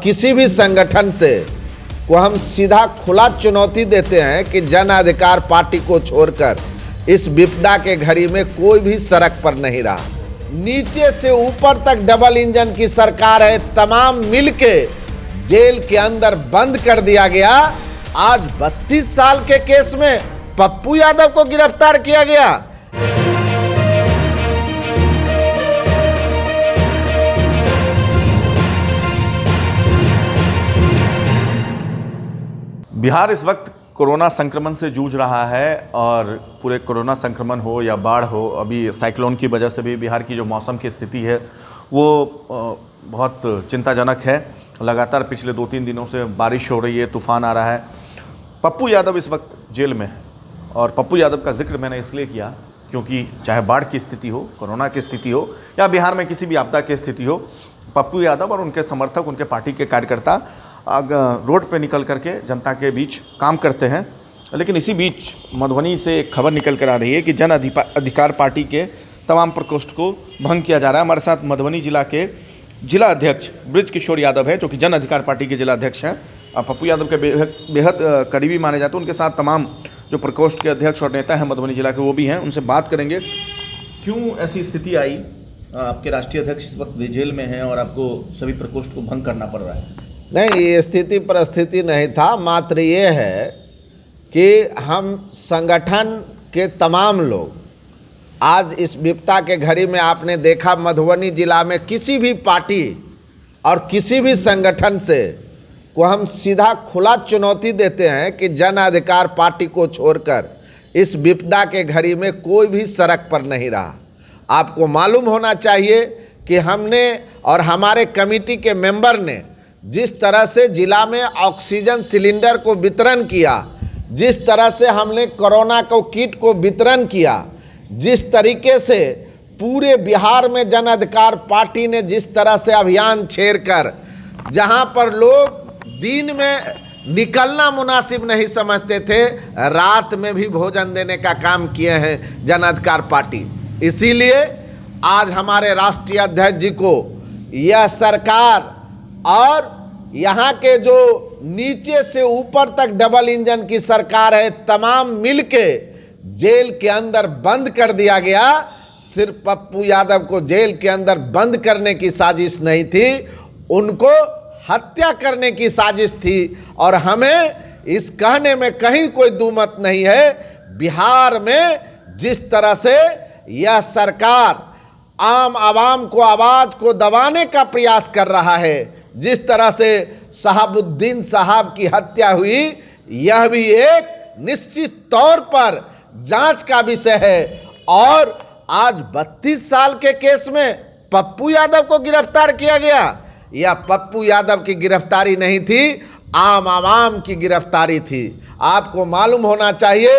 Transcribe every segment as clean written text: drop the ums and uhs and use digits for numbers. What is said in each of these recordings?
किसी भी संगठन से को हम सीधा खुला चुनौती देते हैं कि जन अधिकार पार्टी को छोड़कर इस विपदा के घड़ी में कोई भी सड़क पर नहीं रहा। नीचे से ऊपर तक डबल इंजन की सरकार है, तमाम मिलके जेल के अंदर बंद कर दिया गया। आज 32 साल के केस में पप्पू यादव को गिरफ्तार किया गया। बिहार इस वक्त कोरोना संक्रमण से जूझ रहा है और पूरे कोरोना संक्रमण हो या बाढ़ हो, अभी साइक्लोन की वजह से भी बिहार की जो मौसम की स्थिति है वो बहुत चिंताजनक है। लगातार पिछले 2-3 दिनों से बारिश हो रही है, तूफान आ रहा है। पप्पू यादव इस वक्त जेल में है और पप्पू यादव का जिक्र मैंने इसलिए किया क्योंकि चाहे बाढ़ की स्थिति हो, कोरोना की स्थिति हो या बिहार में किसी भी आपदा की स्थिति हो, पप्पू यादव और उनके समर्थक, उनके पार्टी के कार्यकर्ता रोड पे निकल करके जनता के बीच काम करते हैं। लेकिन इसी बीच मधुबनी से एक खबर निकल कर आ रही है कि जन अधिकार पार्टी के तमाम प्रकोष्ठ को भंग किया जा रहा है। हमारे साथ मधुबनी जिला के जिला अध्यक्ष ब्रिज किशोर यादव है, जो कि जन अधिकार पार्टी के जिला अध्यक्ष हैं। पप्पू यादव के बेहद करीबी माने जाते हैं। उनके साथ तमाम जो प्रकोष्ठ के अध्यक्ष और नेता हैं मधुबनी जिला के, वो भी हैं। उनसे बात करेंगे क्यों ऐसी स्थिति आई, आपके राष्ट्रीय अध्यक्ष इस वक्त जेल में हैं और आपको सभी प्रकोष्ठ को भंग करना पड़ रहा है। नहीं, ये स्थिति परिस्थिति नहीं था, मात्र ये है कि हम संगठन के तमाम लोग आज इस विपदा के घड़ी में, आपने देखा मधुबनी जिला में किसी भी पार्टी और किसी भी संगठन से को हम सीधा खुला चुनौती देते हैं कि जन अधिकार पार्टी को छोड़कर इस विपदा के घड़ी में कोई भी सड़क पर नहीं रहा। आपको मालूम होना चाहिए कि हमने और हमारे कमेटी के मेंबर ने जिस तरह से जिला में ऑक्सीजन सिलेंडर को वितरण किया, जिस तरह से हमने कोरोना को किट को वितरण किया, जिस तरीके से पूरे बिहार में जन अधिकार पार्टी ने जिस तरह से अभियान छेड़कर, जहां पर लोग दिन में निकलना मुनासिब नहीं समझते थे, रात में भी भोजन देने का काम किए हैं जन अधिकार पार्टी। इसीलिए आज हमारे राष्ट्रीय अध्यक्ष जी को यह सरकार और यहाँ के जो नीचे से ऊपर तक डबल इंजन की सरकार है, तमाम मिलके जेल के अंदर बंद कर दिया गया। सिर्फ पप्पू यादव को जेल के अंदर बंद करने की साजिश नहीं थी, उनको हत्या करने की साजिश थी। और हमें इस कहने में कहीं कोई दुमत नहीं है, बिहार में जिस तरह से यह सरकार आम आवाम को आवाज को दबाने का प्रयास कर रहा है, जिस तरह से शहाबुद्दीन साहब की हत्या हुई, यह भी एक निश्चित तौर पर जांच का विषय है। और आज 32 साल के केस में पप्पू यादव को गिरफ्तार किया गया। यह पप्पू यादव की गिरफ्तारी नहीं थी, आम आवाम की गिरफ्तारी थी। आपको मालूम होना चाहिए,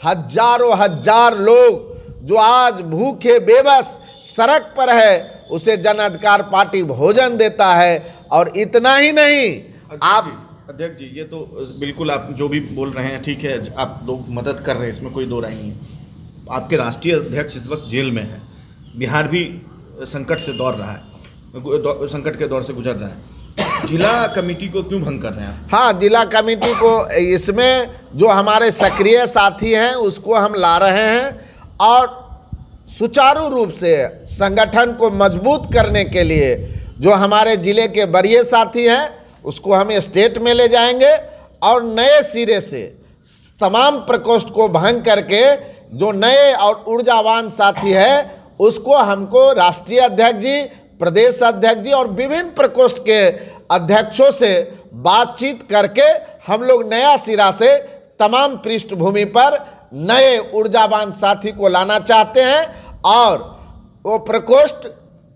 हजारों हजार लोग जो आज भूखे बेबस सड़क पर है, उसे जन अधिकार पार्टी भोजन देता है। और इतना ही नहीं, आप अध्यक्ष जी, ये तो बिल्कुल आप जो भी बोल रहे हैं ठीक है, आप लोग मदद कर रहे हैं, इसमें कोई दो राय नहीं है। आपके राष्ट्रीय अध्यक्ष इस वक्त जेल में है, बिहार भी संकट से दौड़ रहा है, संकट के दौर से गुजर रहा है। जिला कमेटी को क्यों भंग कर रहे हैं? हाँ, जिला कमेटी को इसमें जो हमारे सक्रिय साथी हैं उसको हम ला रहे हैं और सुचारू रूप से संगठन को मजबूत करने के लिए जो हमारे जिले के वरीय साथी हैं उसको हम स्टेट में ले जाएंगे और नए सिरे से तमाम प्रकोष्ठ को भंग करके जो नए और ऊर्जावान साथी है उसको हमको राष्ट्रीय अध्यक्ष जी, प्रदेश अध्यक्ष जी और विभिन्न प्रकोष्ठ के अध्यक्षों से बातचीत करके हम लोग नया सिरा से तमाम पृष्ठभूमि पर नए ऊर्जावान साथी को लाना चाहते हैं। और वो प्रकोष्ठ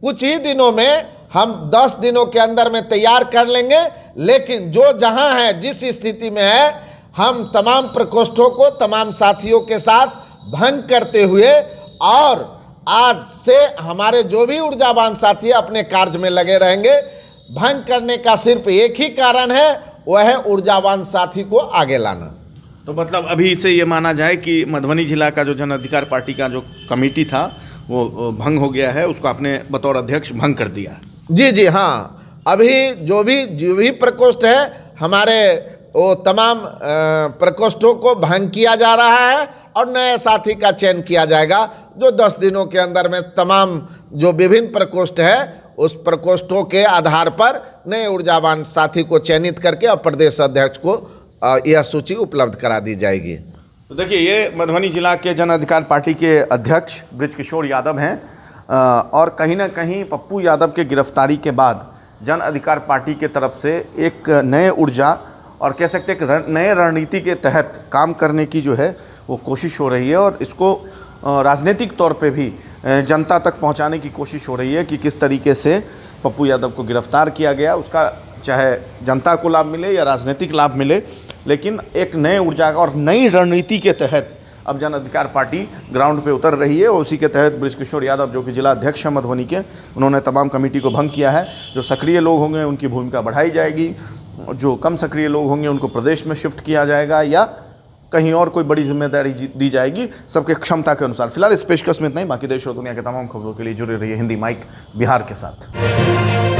कुछ ही दिनों में हम 10 दिनों के अंदर में तैयार कर लेंगे। लेकिन जो जहां है, जिस स्थिति में है, हम तमाम प्रकोष्ठों को तमाम साथियों के साथ भंग करते हुए और आज से हमारे जो भी ऊर्जावान साथी अपने कार्य में लगे रहेंगे। भंग करने का सिर्फ एक ही कारण है, वह है ऊर्जावान साथी को आगे लाना। तो मतलब अभी से ये माना जाए कि मधुबनी जिला का जो जन अधिकार पार्टी का जो कमेटी था वो भंग हो गया है, उसको आपने बतौर अध्यक्ष भंग कर दिया? जी हाँ, अभी जो भी प्रकोष्ठ है हमारे वो तमाम प्रकोष्ठों को भंग किया जा रहा है और नए साथी का चयन किया जाएगा, जो 10 दिनों के अंदर में तमाम जो विभिन्न प्रकोष्ठ है उस प्रकोष्ठों के आधार पर नए ऊर्जावान साथी को चयनित करके और प्रदेश अध्यक्ष को यह सूची उपलब्ध करा दी जाएगी। तो देखिए, ये मधुबनी जिला के जन अधिकार पार्टी के अध्यक्ष बृजकिशोर यादव हैं और कहीं ना कहीं पप्पू यादव के गिरफ्तारी के बाद जन अधिकार पार्टी के तरफ से एक नए ऊर्जा और कह सकते हैं एक नए रणनीति के तहत काम करने की जो है वो कोशिश हो रही है और इसको राजनीतिक तौर पे भी जनता तक पहुंचाने की कोशिश हो रही है कि किस तरीके से पप्पू यादव को गिरफ्तार किया गया, उसका चाहे जनता को लाभ मिले या राजनीतिक लाभ मिले, लेकिन एक नए ऊर्जा और नई रणनीति के तहत अब जन अधिकार पार्टी ग्राउंड पे उतर रही है और उसी के तहत बृजकिशोर यादव जो कि जिला अध्यक्ष हैं मधुबनी के, उन्होंने तमाम कमेटी को भंग किया है। जो सक्रिय लोग होंगे उनकी भूमिका बढ़ाई जाएगी, जो कम सक्रिय लोग होंगे उनको प्रदेश में शिफ्ट किया जाएगा या कहीं और कोई बड़ी जिम्मेदारी दी जाएगी, सबके क्षमता के अनुसार। फिलहाल इस पेशकश में इतना ही। बाकी देश और दुनिया के तमाम खबरों के लिए जुड़े रहिए हिंदी माइक बिहार के साथ।